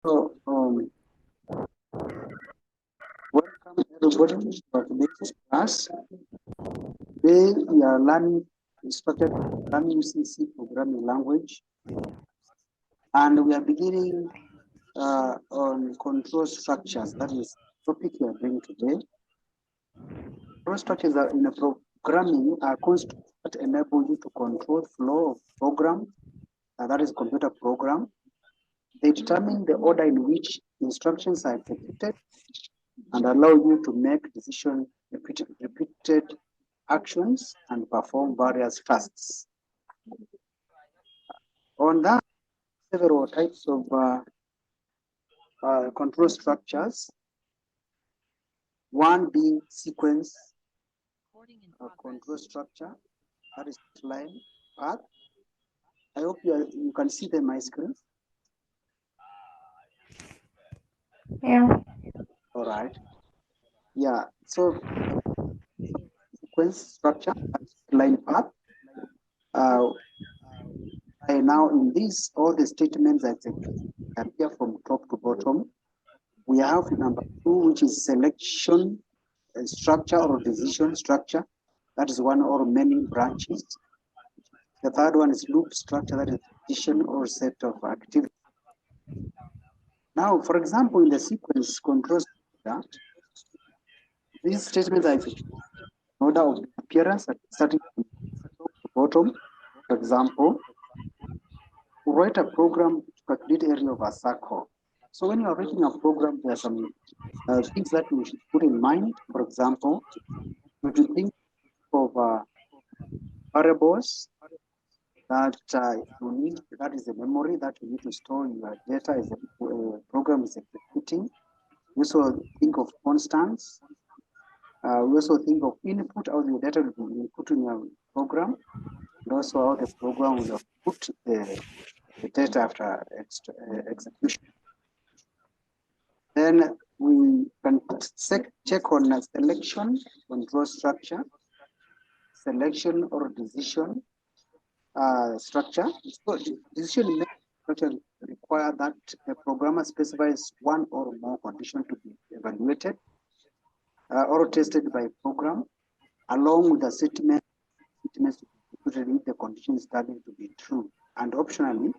So, welcome everybody to today's class. Today we are learning structured programming using C programming language, and we are beginning on control structures. That is the topic we are doing today. Control structures are in a programming are constructs that enable you to control flow of program. That is computer program. They determine the order in which instructions are executed and allow you to make repeated actions and perform various tasks. On that, several types of control structures. One being sequence control structure, that is line path. I hope you can see them on my screen. Yeah. All right. Yeah. So sequence structure, line path. Now in this, all the statements that appear from top to bottom. We have number 2, which is selection structure or decision structure. That is one or many branches. The third one is loop structure, that is addition or set of activities. Now, for example, in the sequence control structure, these statements are in order of appearance starting from top to bottom. For example, write a program to calculate area of a circle. So when you are writing a program, there are some things that you should put in mind. For example, you should think of variables that you need, that is the memory that you need to store your data as the program is executing. We also think of constants. We also think of input, how the data will be input in your program, and also how the program will put the data after execution. Then we can check on selection, control structure, selection or decision structure. So decision structure require that the programmer specifies one or more conditions to be evaluated or tested by program, along with the statements to be executed if the condition is determined to be true, and optionally,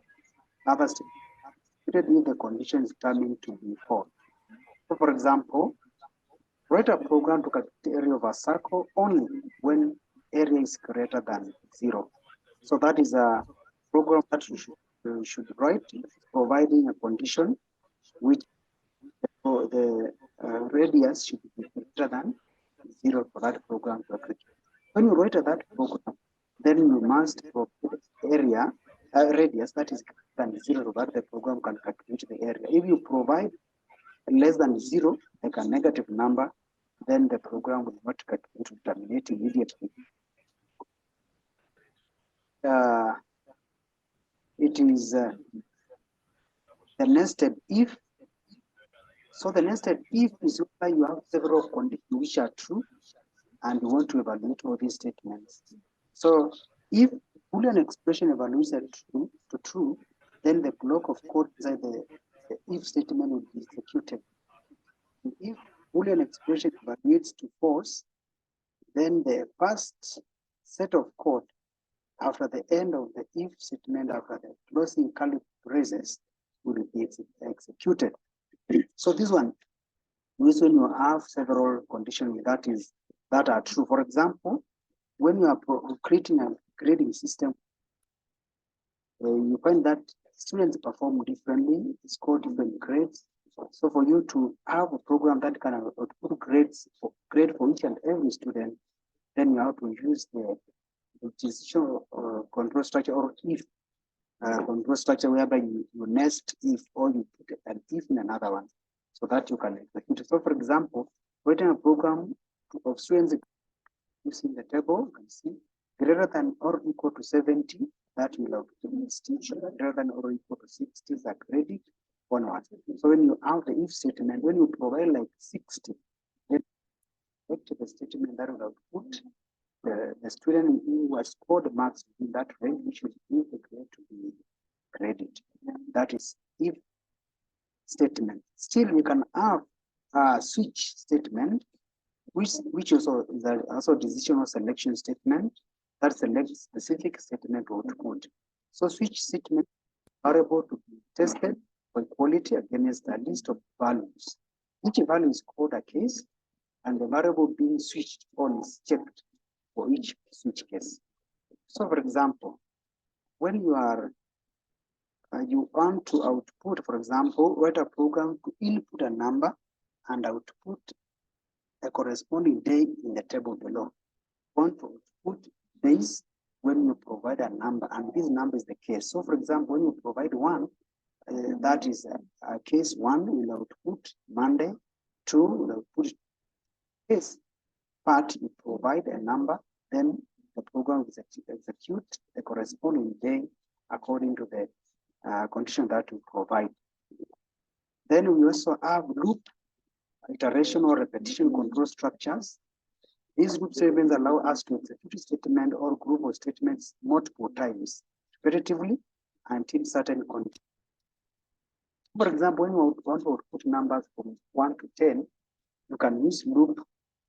other statements if the condition is determined to be false. So, for example, write a program to calculate the area of a circle only when area is greater than 0. So that is a program that you should write, providing a condition which the radius should be greater than 0 for that program to execute. When you write that program, then you must provide area radius that is greater than 0 so that the program can calculate the area. If you provide less than 0, like a negative number, then the program will not calculate to terminate immediately. It is the nested if. So the nested if is where you have several conditions which are true and you want to evaluate all these statements. So if Boolean expression evaluates to true, then the block of code inside the if statement will be executed. And if Boolean expression evaluates to false, then the first set of code after the end of the if statement, after the closing curly braces, will be executed. So this one is when you have several conditions that are true. For example, when you are creating a grading system, you find that students perform differently, score different grades. So for you to have a program that can output grade for each and every student, then you have to use the decision control structure or if control structure whereby you nest if or you put an if in another one so that you can execute it. So for example, writing a program of students using the table, you can see greater than or equal to 70, that will have greater than or equal to 60 is a credit onwards. So when you have the if statement, when you provide like 60, then to the statement that will output the student who has scored marks in that range, which will give the grade to be credit. That is if statement. Still, we can have a switch statement, which also is also decision or selection statement that selects specific statement to output. So switch statement variable to be tested for equality against a list of values. Each value is called a case, and the variable being switched on is checked for each switch case. So, for example, when you are you want to output, for example, write a program to input a number and output a corresponding day in the table below. You want to output days when you provide a number, and this number is the case. So, for example, when you provide one, that is a case one will output Monday, two will output case, but you provide a number, then the program will execute the corresponding day according to the condition that we provide. Then we also have loop, iteration or repetition control structures. These loop statements allow us to execute a statement or group of statements multiple times, repetitively, until certain conditions. For example, when you want to output numbers from 1 to 10, you can use loop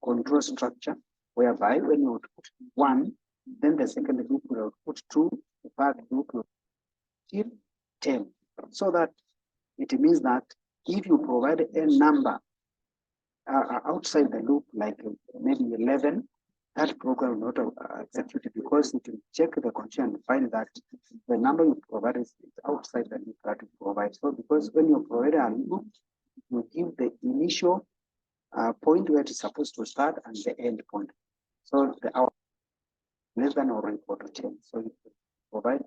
control structure, whereby when you output 1, then the second loop will output 2, the third loop will till 10. So that it means that if you provide a number outside the loop, like maybe 11, that program will not execute it, because it will check the condition and find that the number you provide is outside the loop that you provide. So because when you provide a loop, you give the initial point where it's supposed to start and the end point. So the hour less than or equal to 10. So you provide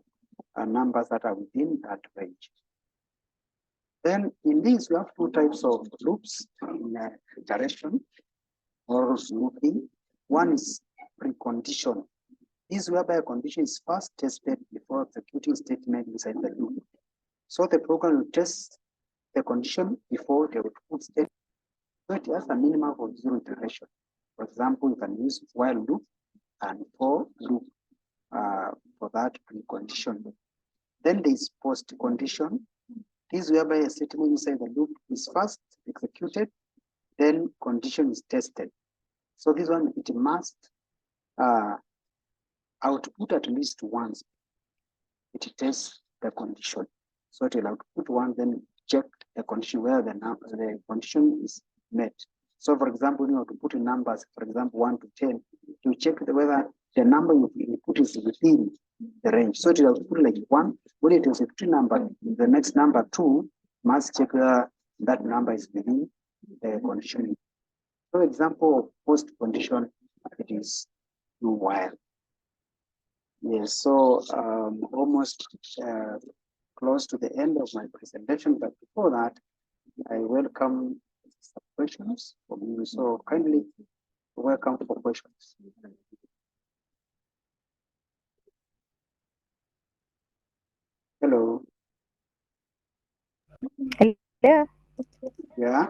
numbers that are within that range. Then in this, we have two types of loops in iteration or looping. One is precondition. This whereby a condition is first tested before executing statement inside the loop. So the program will test the condition before the output statement. So it has a minimum of 0 iteration. For example, you can use while loop and for loop for that precondition. Then there is post condition. This whereby a statement inside the loop is first executed, then condition is tested. So this one, it must output at least once. It tests the condition. So it will output one, then check the condition where the condition is met. So for example, you have to put in numbers, for example, 1 to 10, to check whether the number you put is within the range. So it will put like 1, when it is a 2 number, the next number 2 must check whether that number is within the condition. So example of post condition, it is do while. Yes, so almost close to the end of my presentation, but before that, I welcome some questions from you. So kindly welcome for questions. Hello. Hello. Yeah.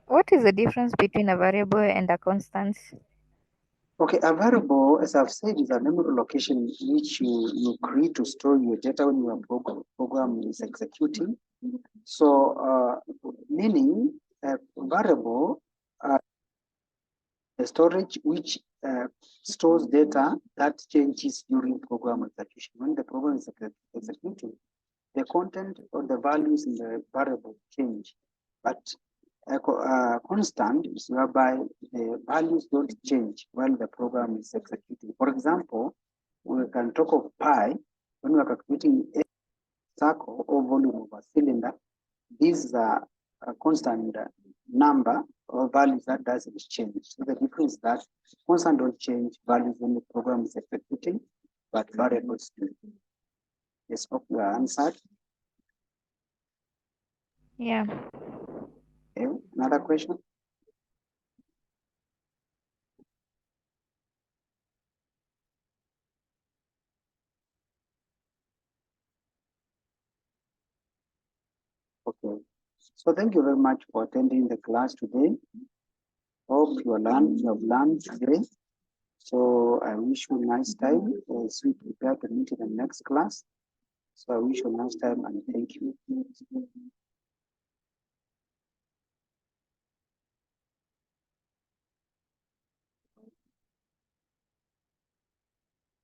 What is the difference between a variable and a constant? Okay, a variable, as I've said, is a memory location which you create to store your data when your program is executing. So, meaning a variable, the storage which stores data that changes during program execution. When the program is executing, the content or the values in the variable change, but a constant is whereby the values don't change while the program is executing. For example, we can talk of pi when we are calculating a circle or volume of a cylinder. This is a constant number or values that doesn't change. So the difference is that constant don't change values when the program is executing, but variables do. Yes, hope you are answered. Yeah. Okay, another question? Okay, so thank you very much for attending the class today. Hope you have learned today. So I wish you a nice time as we prepare to meet in the next class. So I wish you a nice time and thank you.